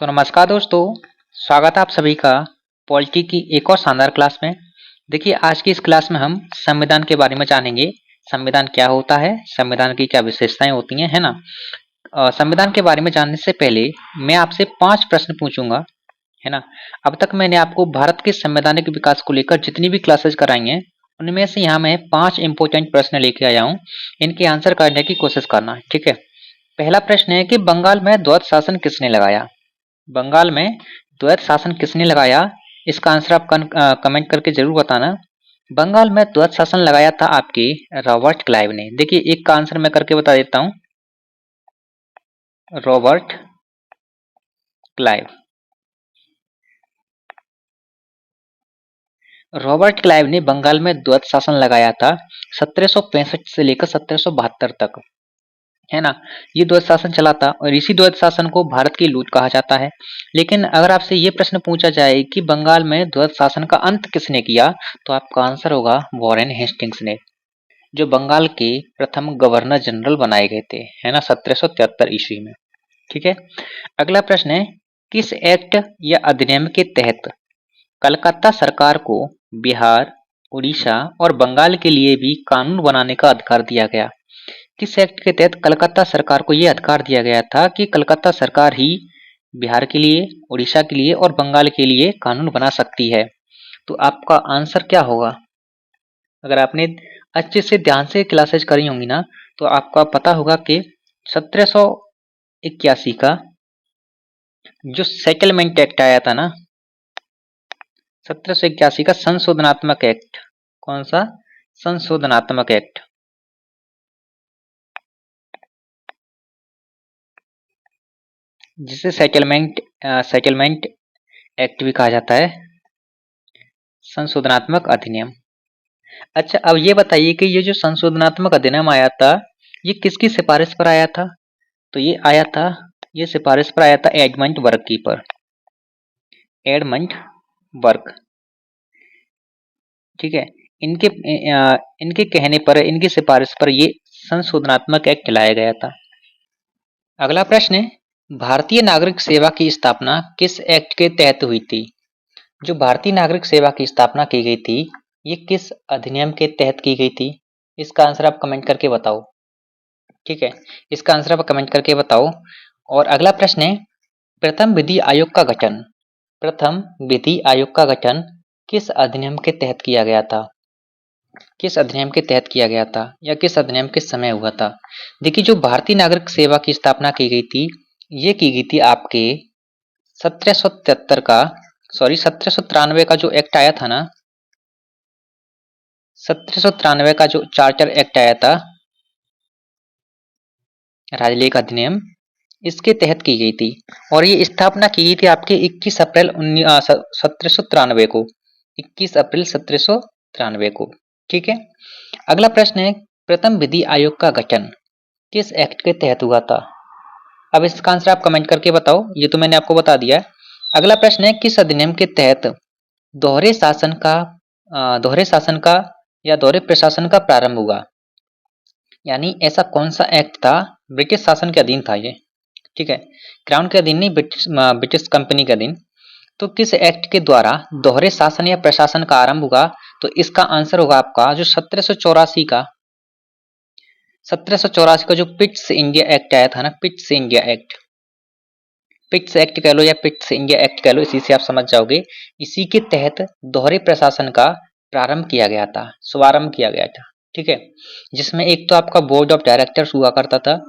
तो नमस्कार दोस्तों, स्वागत है आप सभी का पॉलिटी की एक और शानदार क्लास में। देखिए आज की इस क्लास में हम संविधान के बारे में जानेंगे। संविधान क्या होता है, संविधान की क्या विशेषताएं होती हैं, है ना। संविधान के बारे में जानने से पहले मैं आपसे 5 प्रश्न पूछूंगा, है ना। अब तक मैंने आपको भारत के संवैधानिक विकास को लेकर जितनी भी क्लासेस कराई हैं, उनमें से यहाँ मैं 5 इंपॉर्टेंट प्रश्न लेके आया हूँ। इनके आंसर करने की कोशिश करना, ठीक है। पहला प्रश्न है कि बंगाल में द्वैध शासन किसने लगाया। बंगाल में द्वैध शासन किसने लगाया, इसका आंसर आप कमेंट करके जरूर बताना। बंगाल में द्वैध शासन लगाया था आपके रॉबर्ट क्लाइव ने। देखिए एक का आंसर मैं करके बता देता हूँ, रॉबर्ट क्लाइव। रॉबर्ट क्लाइव ने बंगाल में द्वैध शासन लगाया था 1765 से लेकर 1772 तक, है ना। ये द्वैध शासन चला था और इसी द्वैध शासन को भारत की लूट कहा जाता है। लेकिन अगर आपसे ये प्रश्न पूछा जाए कि बंगाल में द्वैध शासन का अंत किसने किया, तो आपका आंसर होगा वॉरेन हेस्टिंग्स ने, जो बंगाल के प्रथम गवर्नर जनरल बनाए गए थे, है ना, 1773 ईस्वी में। ठीक है। अगला प्रश्न है, किस एक्ट या अधिनियम के तहत कलकत्ता सरकार को बिहार, उड़ीसा और बंगाल के लिए भी कानून बनाने का अधिकार दिया गया। किस एक्ट के तहत कलकत्ता सरकार को यह अधिकार दिया गया था कि कलकत्ता सरकार ही बिहार के लिए, उड़ीसा के लिए और बंगाल के लिए कानून बना सकती है। तो आपका आंसर क्या होगा। अगर आपने अच्छे से ध्यान से क्लासेस करी होंगी ना, तो आपका पता होगा कि 1781 का जो सेटलमेंट एक्ट आया था ना, 1781 का संशोधनात्मक एक्ट, कौन सा, संशोधनात्मक एक्ट, जिसे सेटलमेंट एक्ट भी कहा जाता है, संशोधनात्मक अधिनियम। अच्छा अब ये बताइए कि ये जो संशोधनात्मक अधिनियम आया था, ये किसकी सिफारिश पर आया था। तो ये सिफारिश पर आया था एडमंड बर्क की पर, एडमंड बर्क। ठीक है। इनके इनके कहने पर, इनकी सिफारिश पर ये संशोधनात्मक एक्ट लाया गया था। अगला प्रश्न है, भारतीय नागरिक सेवा की स्थापना किस एक्ट के तहत हुई थी। जो भारतीय नागरिक सेवा की स्थापना की गई थी, ये किस अधिनियम के तहत की गई थी, इसका आंसर आप कमेंट करके बताओ। ठीक है, इसका आंसर आप कमेंट करके बताओ। और अगला प्रश्न है, प्रथम विधि आयोग का गठन, प्रथम विधि आयोग का गठन किस अधिनियम के तहत किया गया था। किस अधिनियम के तहत किया गया था या किस अधिनियम के समय हुआ था। देखिए जो भारतीय नागरिक सेवा की स्थापना की गई थी, ये की गई थी आपके 1773 का, सॉरी 1793 का जो एक्ट आया था ना, 1793 का जो चार्टर एक्ट आया था, राजलेख अधिनियम, इसके तहत की गई थी। और ये स्थापना की गई थी आपके 21 अप्रैल 1793 को, 21 अप्रैल 1793 को। ठीक है। अगला प्रश्न है, प्रथम विधि आयोग का गठन किस एक्ट के तहत हुआ था। अब इसका आंसर आप कमेंट करके बताओ, ये तो मैंने आपको बता दिया है। अगला प्रश्न है, किस अधिनियम के तहत दोहरे शासन का या दोहरे प्रशासन का प्रारंभ हुआ। यानी ऐसा कौन सा एक्ट था, ब्रिटिश शासन के अधीन था ये, ठीक है, क्राउन के अधीन नहीं, ब्रिटिश कंपनी के अधीन। तो किस एक्ट के द्वारा दोहरे शासन या प्रशासन का आरंभ हुआ, तो इसका आंसर होगा आपका जो 1784 का जो पिट्स इंडिया एक्ट आया था ना, पिट्स इंडिया एक्ट, पिट्स एक्ट कह लो या पिट्स इंडिया एक्ट कह लो, इसी से आप समझ जाओगे। इसी के तहत दोहरे प्रशासन का प्रारंभ किया गया था, शुभारंभ किया गया था। ठीक है, जिसमें एक तो आपका बोर्ड ऑफ डायरेक्टर्स हुआ करता था,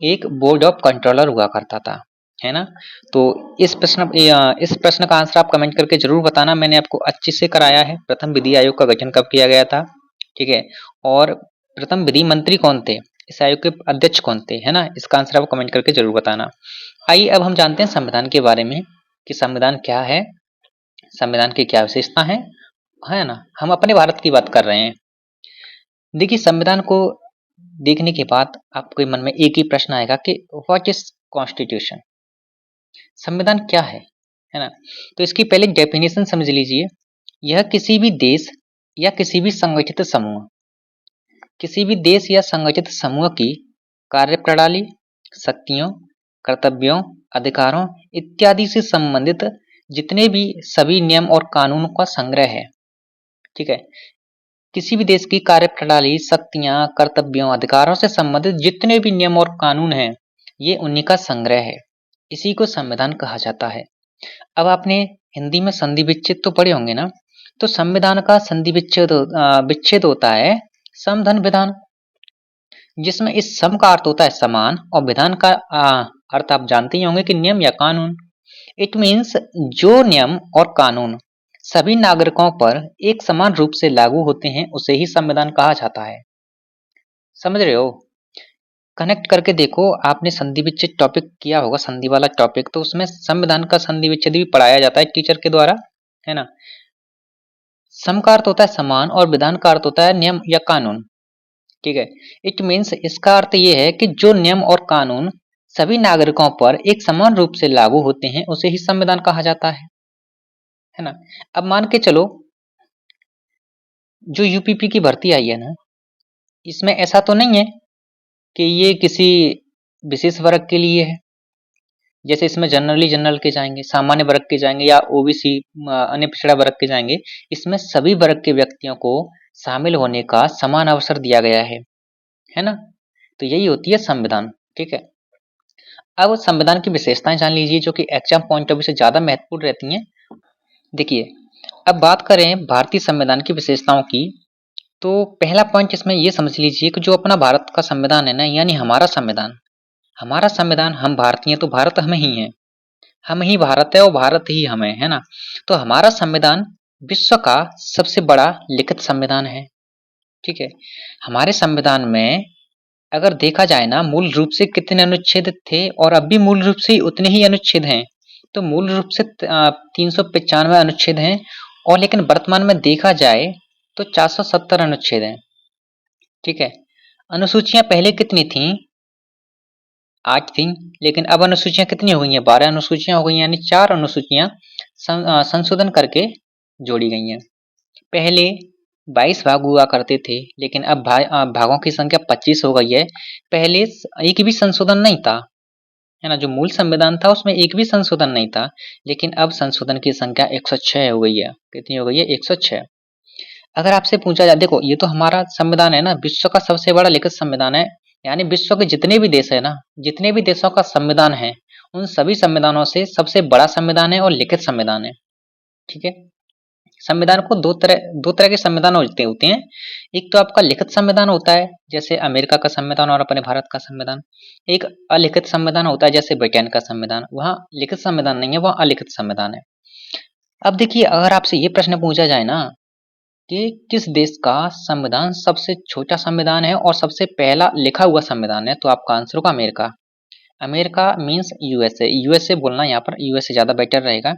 एक बोर्ड ऑफ कंट्रोलर हुआ करता था, है ना। तो इस प्रश्न का आंसर आप कमेंट करके जरूर बताना। मैंने आपको अच्छे से कराया है, प्रथम विधि आयोग का गठन कब किया गया था, ठीक है, और प्रथम विधि मंत्री कौन थे, इस आयोग के अध्यक्ष कौन थे, है ना। इसका आंसर आप कमेंट करके जरूर बताना। आइए अब हम जानते हैं संविधान के बारे में कि संविधान क्या है, संविधान की क्या विशेषता है ना। हम अपने भारत की बात कर रहे हैं। देखिए संविधान को देखने के बाद आपके मन में एक ही प्रश्न आएगा कि व्हाट इज कॉन्स्टिट्यूशन, संविधान क्या है ना। तो इसकी पहले डेफिनेशन समझ लीजिए। यह किसी भी देश या किसी भी संगठित समूह, किसी भी देश या संगठित समूह की कार्यप्रणाली, शक्तियों, कर्तव्यों, अधिकारों इत्यादि से संबंधित जितने भी सभी नियम और कानूनों का संग्रह है। ठीक है, किसी भी देश की कार्यप्रणाली, शक्तियां, कर्तव्यों, अधिकारों से संबंधित जितने भी नियम और कानून हैं, ये उन्हीं का संग्रह है। इसी को संविधान कहा जाता है। अब आपने हिंदी में संधि विच्छेद तो पढ़े होंगे ना, तो संविधान का संधि विच्छेद होता है समधन विधान, जिसमें इस सम का अर्थ होता है समान और विधान का अर्थ आप जानते ही होंगे कि नियम या कानून। इट मीन्स जो नियम और कानून सभी नागरिकों पर एक समान रूप से लागू होते हैं उसे ही संविधान कहा जाता है। समझ रहे हो? कनेक्ट करके देखो, आपने संधि विच्छेद टॉपिक किया होगा, संधि वाला टॉपिक, तो उसमें संविधान का संधि विच्छेद भी पढ़ाया जाता है टीचर के द्वारा, है ना। सम का अर्थ होता है समान और विधान का अर्थ होता है नियम या कानून। ठीक है, इट मीन्स इसका अर्थ ये है कि जो नियम और कानून सभी नागरिकों पर एक समान रूप से लागू होते हैं उसे ही संविधान कहा जाता है ना। अब मान के चलो जो यूपीपी की भर्ती आई है ना, इसमें ऐसा तो नहीं है कि ये किसी विशेष वर्ग के लिए है। जैसे इसमें जनरल के जाएंगे, सामान्य वर्ग के जाएंगे या ओबीसी अन्य पिछड़ा वर्ग के जाएंगे। इसमें सभी वर्ग के व्यक्तियों को शामिल होने का समान अवसर दिया गया है ना। तो यही होती है संविधान। ठीक है, अब संविधान की विशेषताएं जान लीजिए जो कि एग्जाम पॉइंट ऑफ व्यू से ज्यादा महत्वपूर्ण रहती हैं। देखिए, अब बात करें भारतीय संविधान की विशेषताओं की, तो पहला पॉइंट इसमें ये समझ लीजिए कि जो अपना भारत का संविधान है ना, यानी हमारा संविधान, हम भारतीय हैं तो भारत हम ही हैं, हम ही भारत है और भारत ही हम है ना। तो हमारा संविधान विश्व का सबसे बड़ा लिखित संविधान है। ठीक है, हमारे संविधान में अगर देखा जाए ना, मूल रूप से कितने अनुच्छेद थे और अब भी मूल रूप से उतने ही अनुच्छेद हैं। तो मूल रूप से 395 अनुच्छेद हैं, और लेकिन वर्तमान में देखा जाए तो 470 अनुच्छेद हैं। ठीक है, अनुसूचियां पहले कितनी थी? 8 थी, लेकिन अब अनुसूचियां कितनी हो गई हैं? 12 अनुसूचियां हो गई हैं, यानी 4 अनुसूचियां संशोधन करके जोड़ी गई हैं। पहले 22 भाग हुआ करते थे, लेकिन अब भागों की संख्या 25 हो गई है। पहले एक भी संशोधन नहीं था, है ना। जो मूल संविधान था उसमें एक भी संशोधन नहीं था, लेकिन अब संशोधन की संख्या 106 हो गई है। कितनी हो गई है? 106। अगर आपसे पूछा जाए, देखो ये तो हमारा संविधान है ना, विश्व का सबसे बड़ा लिखित संविधान है, यानी विश्व के जितने भी देश है ना, जितने भी देशों का संविधान है, उन सभी संविधानों से सबसे बड़ा संविधान है और लिखित संविधान है। ठीक है, संविधान को दो तरह के संविधान होते हैं। एक तो आपका लिखित संविधान होता है, जैसे अमेरिका का संविधान और अपने भारत का संविधान। एक अलिखित संविधान होता है, जैसे ब्रिटेन का संविधान। वहाँ लिखित संविधान नहीं है, वहाँ अलिखित संविधान है। अब देखिए, अगर आपसे ये प्रश्न पूछा जाए ना कि किस देश का संविधान सबसे छोटा संविधान है और सबसे पहला लिखा हुआ संविधान है, तो आपका आंसर होगा America. America means USA. USA बोलना यहाँ पर, यूएसए ज्यादा बेटर रहेगा।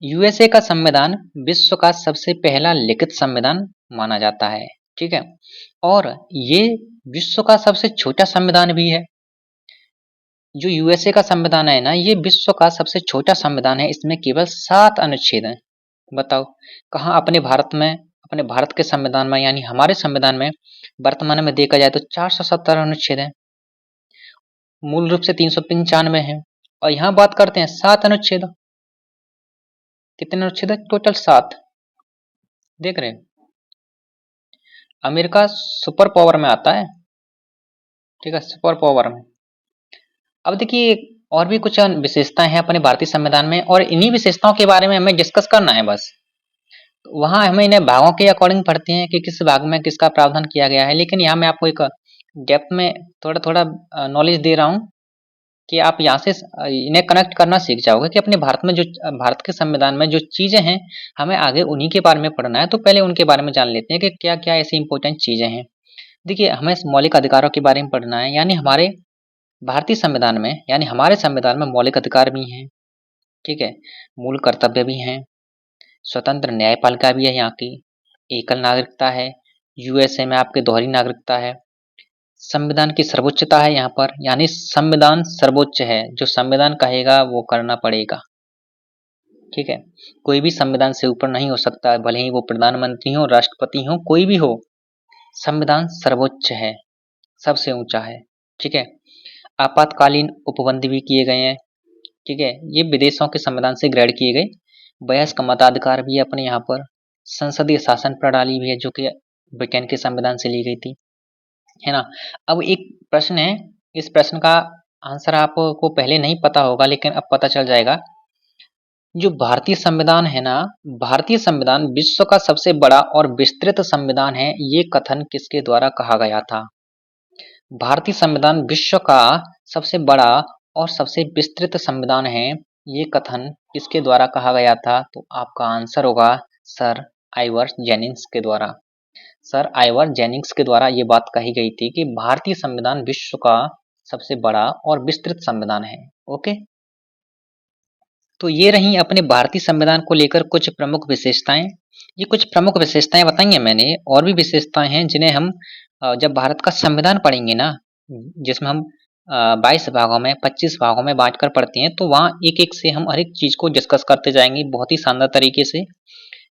यूएसए का संविधान विश्व का सबसे पहला लिखित संविधान माना जाता है। ठीक है, और ये विश्व का सबसे छोटा संविधान भी है। जो यूएसए का संविधान है ना, ये विश्व का सबसे छोटा संविधान है। इसमें केवल 7 अनुच्छेद हैं। बताओ, कहाँ अपने भारत में, अपने भारत के संविधान में, यानी हमारे संविधान में वर्तमान में देखा जाए तो 470 अनुच्छेद हैं, मूल रूप से 395 है। और यहाँ बात करते हैं 7 अनुच्छेद। कितने अनुच्छेद है? टोटल 7। देख रहे हैं, अमेरिका सुपर पावर में आता है। ठीक है, सुपर पावर में। अब देखिए, और भी कुछ विशेषताएं हैं अपने भारतीय संविधान में, और इन्हीं विशेषताओं के बारे में हमें डिस्कस करना है बस। वहां हम इन्हें भागों के अकॉर्डिंग पढ़ते हैं कि किस भाग में किसका प्रावधान किया गया है, लेकिन यहाँ मैं आपको एक डेप्थ में थोड़ा थोड़ा नॉलेज दे रहा हूँ कि आप यहाँ से इन्हें कनेक्ट करना सीख जाओगे कि अपने भारत में जो, भारत के संविधान में जो चीजें हैं, हमें आगे उन्हीं के बारे में पढ़ना है। तो पहले उनके बारे में जान लेते हैं कि क्या क्या ऐसी इंपॉर्टेंट चीजें हैं। देखिए, हमें मौलिक अधिकारों के बारे में पढ़ना है, यानी हमारे भारतीय संविधान में, यानी हमारे संविधान में मौलिक अधिकार भी हैं। ठीक है, मूल कर्तव्य भी हैं, स्वतंत्र न्यायपालिका भी है यहाँ की, एकल नागरिकता है, यूएसए में आपके दोहरी नागरिकता है, संविधान की सर्वोच्चता है यहाँ पर, यानी संविधान सर्वोच्च है, जो संविधान कहेगा वो करना पड़ेगा। ठीक है, कोई भी संविधान से ऊपर नहीं हो सकता, भले ही वो प्रधानमंत्री हो, राष्ट्रपति हो, कोई भी हो, संविधान सर्वोच्च है, सबसे ऊंचा है। ठीक है, आपातकालीन उपबंध भी किए गए हैं। ठीक है, ये विदेशों के संविधान से ग्रहण किए गए। वयस्क मताधिकार भी है अपने यहाँ पर। संसदीय शासन प्रणाली भी है जो कि ब्रिटेन के संविधान से ली गई थी, है ना। अब एक प्रश्न है, इस प्रश्न का आंसर आपको पहले नहीं पता होगा लेकिन अब पता चल जाएगा। जो भारतीय संविधान है ना, भारतीय संविधान विश्व का सबसे बड़ा और विस्तृत संविधान है, ये कथन किसके द्वारा कहा गया था? भारतीय संविधान विश्व का सबसे बड़ा और सबसे विस्तृत संविधान है, ये कथन किसके द्वारा कहा गया था? तो आपका आंसर होगा सर आइवर जेनिंग्स के द्वारा। सर आइवर जेनिंग्स के द्वारा ये बात कही गई थी कि भारतीय संविधान विश्व का सबसे बड़ा और विस्तृत संविधान है। ओके, तो ये रही अपने भारतीय संविधान को लेकर कुछ प्रमुख विशेषताएं। ये कुछ प्रमुख विशेषताएं बताई हैं मैंने, और भी विशेषताएं हैं जिन्हें हम जब भारत का संविधान पढ़ेंगे ना, जिसमें हम 22 भागों में 25 भागों में बांट कर पढ़ते हैं, तो वहाँ एक एक से हम हर एक चीज को डिस्कस करते जाएंगे बहुत ही शानदार तरीके से।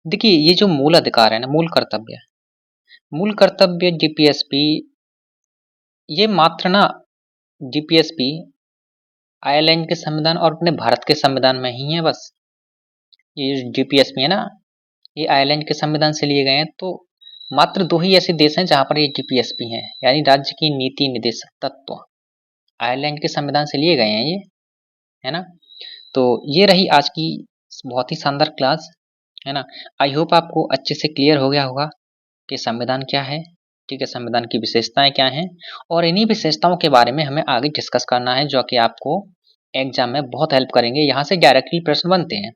देखिए, ये जो मूल अधिकार है ना, मूल कर्तव्य जीपीएसपी, ये मात्र ना जीपीएसपी आयरलैंड के संविधान और अपने भारत के संविधान में ही है बस। ये जीपीएसपी है ना, ये आयरलैंड के संविधान से लिए गए हैं। तो मात्र 2 ही ऐसे देश हैं जहां पर ये जीपीएसपी हैं, यानी राज्य की नीति निर्देशक तत्व आयरलैंड के संविधान से लिए गए हैं ये, है ना। तो ये रही आज की बहुत ही शानदार क्लास, है ना। आई होप आपको अच्छे से क्लियर हो गया होगा कि संविधान क्या है, ठीक है, संविधान की विशेषताएं क्या हैं, और इन्हीं विशेषताओं के बारे में हमें आगे डिस्कस करना है, जो कि आपको एग्जाम में बहुत हेल्प करेंगे। यहाँ से डायरेक्टली प्रश्न बनते हैं,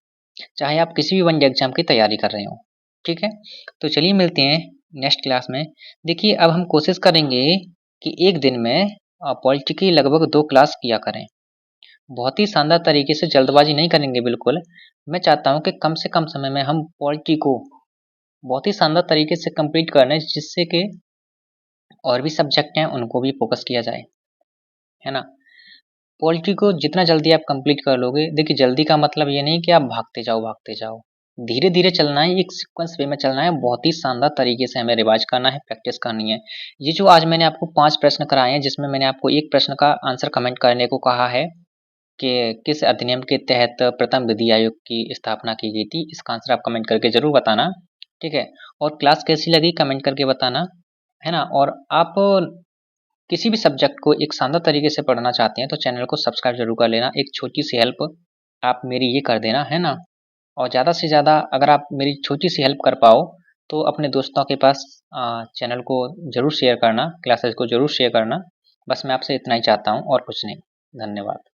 चाहे आप किसी भी वन एग्जाम की तैयारी कर रहे हो, ठीक है। तो चलिए मिलते हैं नेक्स्ट क्लास में। देखिए, अब हम कोशिश करेंगे कि एक दिन में पॉलिटी की लगभग 2 क्लास किया करें। बहुत ही शानदार तरीके से, जल्दबाजी नहीं करेंगे बिल्कुल। मैं चाहता हूँ कि कम से कम समय में हम पॉलिटी को बहुत ही शानदार तरीके से कंप्लीट कर लें, जिससे कि और भी सब्जेक्ट हैं उनको भी फोकस किया जाए, है ना। पॉलिटी को जितना जल्दी आप कंप्लीट कर लोगे, देखिए जल्दी का मतलब ये नहीं कि आप भागते जाओ, धीरे धीरे चलना है, एक सीक्वेंस वे में चलना है, बहुत ही शानदार तरीके से हमें रिवाइज करना है, प्रैक्टिस करनी है। ये जो आज मैंने आपको 5 प्रश्न कराए हैं, जिसमें मैंने आपको एक प्रश्न का आंसर कमेंट करने को कहा है कि किस अधिनियम के तहत प्रथम विधि आयोग की स्थापना की गई थी, इसका आंसर आप कमेंट करके जरूर बताना, ठीक है। और क्लास कैसी लगी कमेंट करके बताना, है ना। और आप किसी भी सब्जेक्ट को एक शानदार तरीके से पढ़ना चाहते हैं तो चैनल को सब्सक्राइब जरूर कर लेना। एक छोटी सी हेल्प आप मेरी ये कर देना, है ना। और ज़्यादा से ज़्यादा अगर आप मेरी छोटी सी हेल्प कर पाओ तो अपने दोस्तों के पास चैनल को ज़रूर शेयर करना, क्लासेस को ज़रूर शेयर करना। बस मैं आपसे इतना ही चाहता हूँ और कुछ नहीं। धन्यवाद।